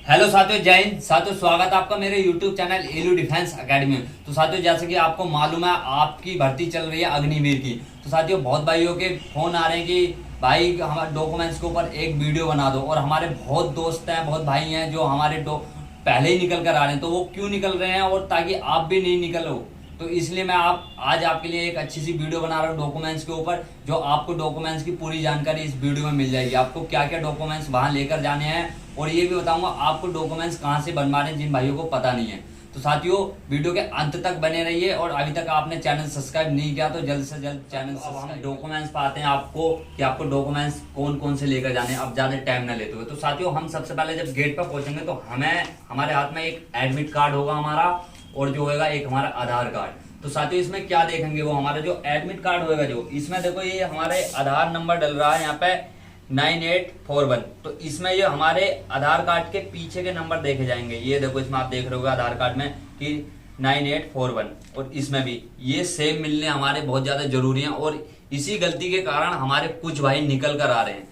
Hello साथियों, जय हिंद। साथियों, स्वागत है आपका मेरे यूट्यूब चैनल एलू डिफेंस एकेडमी में। तो साथियों, जैसे कि आपको मालूम है, आपकी भर्ती चल रही है अग्निवीर की। तो साथियों, बहुत भाइयों के फोन आ रहे हैं कि भाई हमारे डॉक्यूमेंट्स के ऊपर एक वीडियो बना दो। और हमारे बहुत दोस्त हैं, बहुत भाई हैं जो हमारे पहले ही निकल कर आ रहे हैं। तो वो क्यों निकल रहे हैं, और ताकि आप भी नहीं निकलो, तो इसलिए मैं आज आपके लिए एक अच्छी सी वीडियो बना रहा हूँ डॉक्यूमेंट्स के ऊपर। जो आपको डॉक्यूमेंट्स की पूरी जानकारी इस वीडियो में मिल जाएगी। आपको क्या क्या डॉक्यूमेंट्स वहां लेकर जाने हैं, और ये भी बताऊंगा आपको डॉक्यूमेंट्स कहाँ से बनवाने, जिन भाइयों को पता नहीं है। तो साथियों, वीडियो के अंत तक बने रहिए। और अभी तक आपने चैनल सब्सक्राइब नहीं किया तो जल्द से जल्द चैनल सब्सक्राइब। डॉक्यूमेंट्स पाते हैं आपको कि आपको डॉक्यूमेंट्स कौन कौन से लेकर जाने हैं। अब ज्यादा टाइम ना लेते हुए, तो साथियों, हम सबसे पहले जब गेट पर पहुंचेंगे तो हमारे हाथ में एक एडमिट कार्ड होगा हमारा, और जो होगा एक हमारा आधार कार्ड। तो साथियों, इसमें क्या देखेंगे, वो हमारा जो एडमिट कार्ड होगा, जो इसमें देखो ये हमारे आधार नंबर डल रहा है यहाँ पे 9841। तो इसमें ये हमारे आधार कार्ड के पीछे के नंबर देखे जाएंगे। ये देखो, इसमें आप देख रहे हो आधार कार्ड में कि 9841, और इसमें भी ये सेम मिलने हमारे बहुत ज्यादा जरूरी है। और इसी गलती के कारण हमारे कुछ भाई निकल कर आ रहे हैं।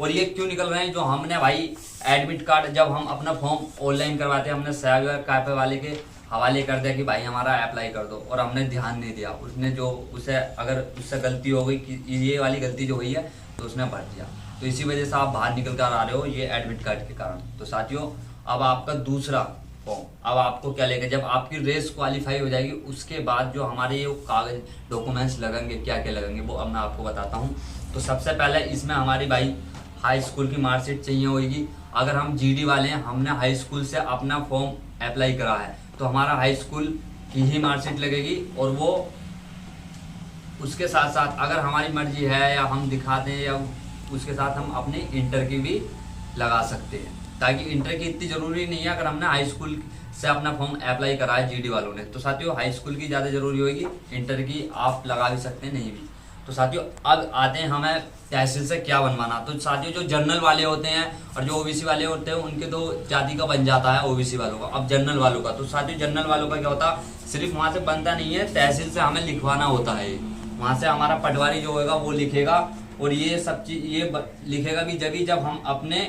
और ये क्यों निकल रहे हैं, जो हमने भाई एडमिट कार्ड जब हम अपना फॉर्म ऑनलाइन करवाते हैं, हमने साइबर कैफे वाले के हवाले कर दिया कि भाई हमारा अप्लाई कर दो, और हमने ध्यान नहीं दिया। उसने जो उसे अगर उससे गलती हो गई कि ये वाली गलती जो हुई है, तो उसने भर दिया। तो इसी वजह से आप बाहर निकल कर आ रहे हो, ये एडमिट कार्ड के कारण। तो साथियों, अब आपका दूसरा फॉर्म, अब आपको क्या लेगा, जब आपकी रेस क्वालिफाई हो जाएगी उसके बाद जो हमारे ये कागज डॉक्यूमेंट्स लगेंगे, क्या क्या लगेंगे, वो अब मैं आपको बताता हूँ। तो सबसे पहले इसमें हमारी भाई हाई स्कूल की मार्कशीट चाहिए होगी। अगर हम जीडी वाले हैं, हमने हाई स्कूल से अपना फॉर्म अप्लाई करा है, तो हमारा हाई स्कूल की ही मार्कशीट लगेगी। और वो उसके साथ साथ अगर हमारी मर्जी है या हम दिखाते हैं, या उसके साथ हम अपने इंटर की भी लगा सकते हैं, ताकि इंटर की इतनी जरूरी नहीं है अगर हमने हाई स्कूल से अपना फॉर्म अप्लाई करा है जीडी वालों ने। तो साथियों, हाई स्कूल की ज़्यादा जरूरी होगी, इंटर की आप लगा भी सकते हैं, नहीं भी। तो साथियों, अब आते हैं हमें तहसील से क्या बनवाना। तो साथियों, जो जनरल वाले होते हैं और जो ओबीसी वाले होते हैं, उनके तो जाति का बन जाता है ओबीसी वालों का। अब जनरल वालों का, तो साथियों जनरल वालों का क्या होता, सिर्फ वहां से बनता नहीं है, तहसील से हमें लिखवाना होता है। वहां से हमारा पटवारी जो होगा वो लिखेगा, और ये सब चीज ये लिखेगा भी जब हम अपने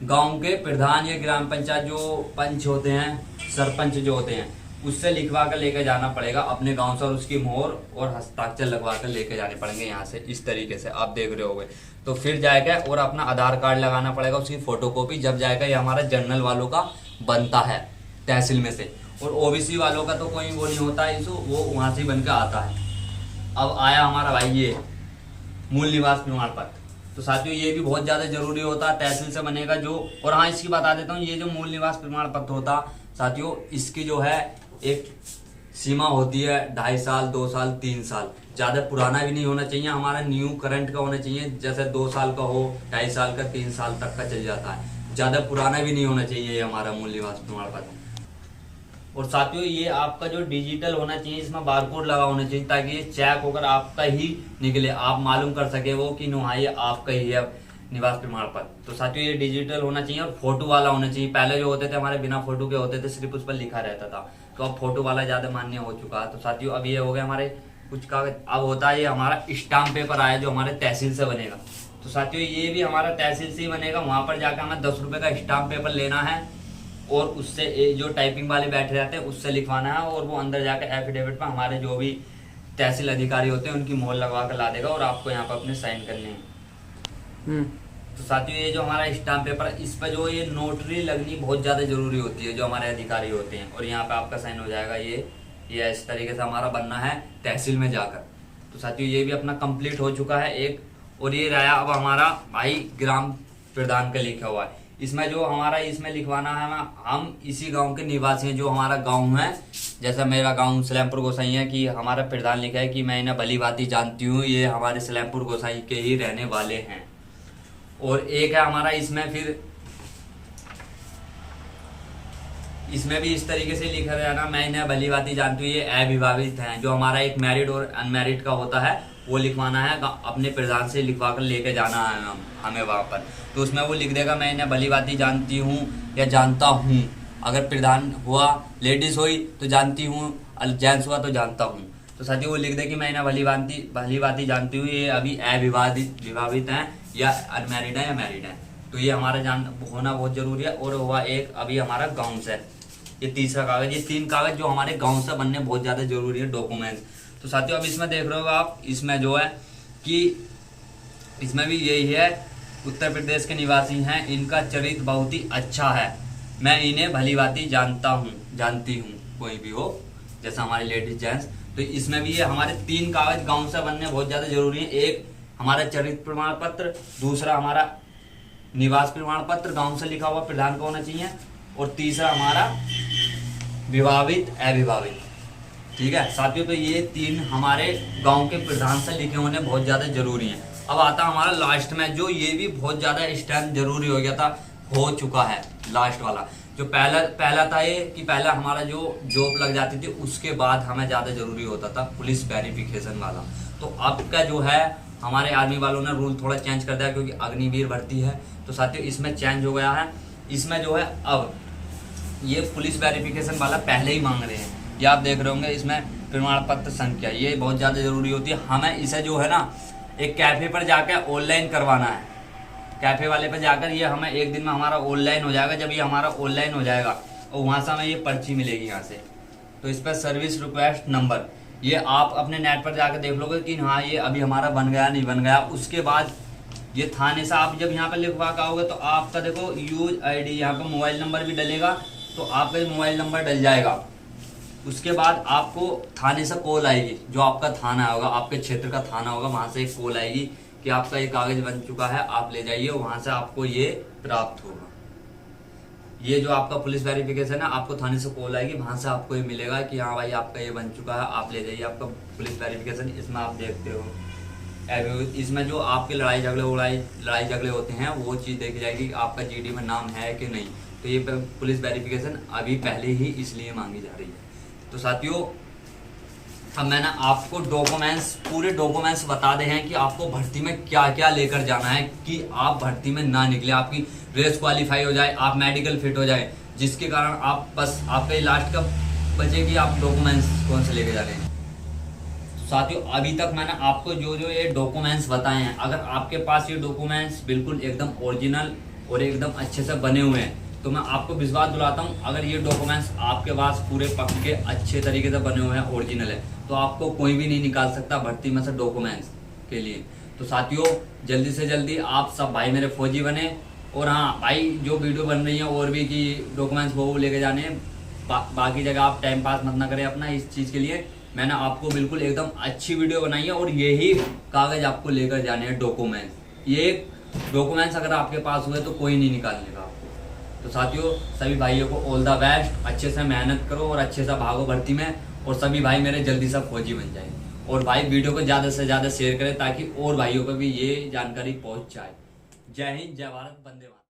गांव के प्रधान या ग्राम पंचायत जो पंच होते हैं, सरपंच जो होते हैं, उससे लिखवा कर लेकर जाना पड़ेगा अपने गांव से, और उसकी मोहर और हस्ताक्षर लगवा कर लेकर जाने पड़ेंगे यहाँ से। इस तरीके से आप देख रहे होगे। तो फिर जाएगा और अपना आधार कार्ड लगाना पड़ेगा, उसकी फोटोकॉपी, जब जाएगा। ये हमारा जनरल वालों का बनता है तहसील में से। और ओबीसी वालों का तो कोई वो नहीं होता है, इसको वो वहां से बन के आता है। अब आया हमारा भाई ये मूल निवास प्रमाण पत्र। तो साथियों, ये भी बहुत ज्यादा जरूरी होता है, तहसील से बनेगा जो। और हाँ, इसकी बता देता हूँ, ये जो मूल निवास प्रमाण पत्र होता साथियों, इसकी जो है एक सीमा होती है, 2.5 साल, 2 साल, 3 साल। ज्यादा पुराना भी नहीं होना चाहिए, हमारा न्यू करंट का होना चाहिए। जैसे 2 साल का हो, 2.5 साल का, 3 साल तक का चल जाता है। ज्यादा पुराना भी नहीं होना चाहिए ये हमारा मूल निवास प्रमाण पत्र। और साथियों, ये आपका जो डिजिटल होना चाहिए, इसमें बारकोड लगा होना चाहिए, ताकि ये चेक होकर आपका ही निकले, आप मालूम कर सके वो कि हाँ ये आपका ही है निवास प्रमाण पत्र। तो साथियों, ये डिजिटल होना चाहिए और फोटो वाला होना चाहिए। पहले जो होते थे हमारे बिना फोटो के होते थे, सिर्फ उस पर लिखा रहता था। तो अब फोटो वाला ज्यादा मान्य हो चुका है। तो साथियों, अब ये हो गया हमारे कुछ कागज। अब होता है ये हमारा स्टाम्प पेपर आया, जो हमारे तहसील से बनेगा। तो साथियों, ये भी हमारा तहसील से ही बनेगा। वहां पर जाकर हमें 10 रुपए का स्टाम्प पेपर लेना है, और उससे जो टाइपिंग वाले बैठे रहते हैं उससे लिखवाना है। और वो अंदर जाकर एफिडेविट पर हमारे जो भी तहसील अधिकारी होते हैं उनकी मोहर लगवा कर ला देगा, और आपको यहाँ पर अपने साइन करने हैं। तो साथियों, ये जो हमारा स्टाम्प पेपर, इस पर जो ये नोटरी लगनी बहुत ज्यादा जरूरी होती है, जो हमारे अधिकारी होते हैं। और यहाँ पे आपका साइन हो जाएगा। ये इस तरीके से हमारा बनना है तहसील में जाकर। तो साथियों, ये भी अपना कंप्लीट हो चुका है एक। और ये रहा अब हमारा भाई ग्राम प्रधान का लिखा हुआ है। इसमें जो हमारा इसमें लिखवाना है, हम इसी गांव के निवासी हैं, जो हमारा गांव है। जैसा मेरा गांव सलेमपुर गोसाई है, कि हमारा प्रधान लिखा है कि मैं इन्हें भली भांति जानती हूँ, ये हमारे सलेमपुर गोसाई के ही रहने वाले हैं। और एक है हमारा इसमें, फिर इसमें भी इस तरीके से लिखा जाना, मैं इन्हें भली भांति जानती हूँ, ये अविवाहित हैं। जो हमारा एक मैरिड और अनमैरिड का होता है, वो लिखवाना है, अपने प्रधान से लिखवा कर लेके जाना है हमें वहां पर। तो उसमें वो लिख देगा, मैं इन्हें भली भांति जानती हूँ या जानता हूँ। अगर प्रधान हुआ, लेडीज हुई तो जानती हूँ, जेंट्स हुआ तो जानता हूँ। तो साथियों, वो लिख दे कि मैं इन्हें भली भांति जानती हूँ, ये अभी अविवाहित हैं, या अनमैरिड है या मैरिड है। तो ये हमारा जान होना बहुत जरूरी है। और हुआ एक अभी हमारा गाँव से, ये तीसरा कागज, ये 3 कागज जो हमारे गाँव से बनने बहुत ज़्यादा जरूरी है डॉक्यूमेंट्स। तो साथियों अब इसमें देख रहे हो आप, इसमें जो है कि इसमें भी यही है, उत्तर प्रदेश के निवासी हैं, इनका चरित्र बहुत ही अच्छा है, मैं इन्हें भली भांति जानती हूँ, कोई भी हो, जैसा हमारे लेडीज जेंट्स। तो इसमें भी ये हमारे 3 कागज गांव से बनने बहुत ज्यादा जरूरी है। एक हमारा चरित्र प्रमाण पत्र, दूसरा हमारा निवास प्रमाण पत्र गांव से लिखा हुआ प्रधान का होना चाहिए, और तीसरा हमारा विवाहित अविवाहित। ठीक है साथियों, तो ये 3 हमारे गांव के प्रधान से लिखे होने बहुत ज्यादा जरूरी है। अब आता हमारा लास्ट में, जो ये भी बहुत ज्यादा इस टाइम जरूरी हो गया था, हो चुका है लास्ट वाला। जो पहला था ये कि पहला हमारा जो जॉब लग जाती थी उसके बाद हमें ज्यादा जरूरी होता था पुलिस वेरिफिकेशन वाला। तो अब का जो है हमारे आर्मी वालों ने रूल थोड़ा चेंज कर दिया, क्योंकि अग्निवीर भर्ती है। तो साथियों इसमें चेंज हो गया है, इसमें जो है अब ये पुलिस वेरिफिकेशन वाला पहले ही मांग रहे हैं। ये आप देख रहे होंगे, इसमें प्रमाण पत्र संख्या ये बहुत ज्यादा जरूरी होती है। हमें इसे जो है ना एक कैफे पर जाकर ऑनलाइन करवाना है, कैफे वाले पे जाकर ये हमें एक दिन में हमारा ऑनलाइन हो जाएगा। जब ये हमारा ऑनलाइन हो जाएगा और वहाँ से हमें ये पर्ची मिलेगी यहाँ से। तो इस पर सर्विस रिक्वेस्ट नंबर, ये आप अपने नेट पर जाकर देख लोगे कि हाँ ये अभी हमारा बन गया नहीं बन गया। उसके बाद ये थाने से आप जब यहाँ पर लिखवा के आओगे तो आपका देखो यूज ID, यहाँ पर मोबाइल नंबर भी डलेगा, तो आपका मोबाइल नंबर डल जाएगा। उसके बाद आपको थाने से कॉल आएगी, जो आपका थाना होगा, आपके क्षेत्र का थाना होगा, वहाँ से एक कॉल आएगी कि आपका ये कागज बन चुका है, आप ले जाइए, वहां से आपको ये प्राप्त होगा। ये जो आपका पुलिस वेरिफिकेशन है, आपको थाने से कॉल आएगी, वहां से आपको ये मिलेगा कि हाँ भाई आपका ये बन चुका है, आप ले जाइए आपका पुलिस वेरिफिकेशन। इसमें आप देखते हो इसमें जो आपके लड़ाई झगड़े होते हैं वो चीज़ देखी जाएगी कि आपका GD में नाम है कि नहीं। तो ये पुलिस वेरिफिकेशन अभी पहले ही इसलिए मांगी जा रही है। तो साथियों अब मैंने आपको पूरे डॉक्यूमेंट्स बता दे हैं कि आपको भर्ती में क्या क्या लेकर जाना है, कि आप भर्ती में ना निकले, आपकी रेस क्वालिफाई हो जाए, आप मेडिकल फिट हो जाए, जिसके कारण आप बस आपका लास्ट का बचे कि आप डॉक्यूमेंट्स कौन से लेकर जा रहे हैं। साथियों अभी तक मैंने आपको जो जो ये डॉक्यूमेंट्स बताए हैं, अगर आपके पास ये डॉक्यूमेंट्स बिल्कुल एकदम ओरिजिनल और एकदम अच्छे से बने हुए हैं तो मैं आपको विश्वास दिलाता हूँ, अगर ये डॉक्यूमेंट्स आपके पास पूरे पक्के अच्छे तरीके से बने हुए हैं, ओरिजिनल है, तो आपको कोई भी नहीं निकाल सकता भर्ती में से डॉक्यूमेंट्स के लिए। तो साथियों जल्दी से जल्दी आप सब भाई मेरे फौजी बने। और हाँ भाई, जो वीडियो बन रही है और भी कि डॉक्यूमेंट्स वो लेके जाने, बाकी जगह आप टाइम पास मत ना करें अपना इस चीज़ के लिए। मैंने आपको बिल्कुल एकदम अच्छी वीडियो बनाई है और यही कागज आपको लेकर जाने हैं डॉक्यूमेंट्स। ये डॉक्यूमेंट्स अगर आपके पास हुए तो कोई नहीं निकालने का आपको। तो साथियों सभी भाइयों को ऑल द बेस्ट, अच्छे से मेहनत करो और अच्छे से भागो भर्ती में, और सभी भाई मेरे जल्दी से फौजी बन जाए। और भाई वीडियो को ज़्यादा से ज़्यादा शेयर करें ताकि और भाइयों को भी ये जानकारी पहुंच जाए। जय हिंद, जय भारत, वंदे मातरम।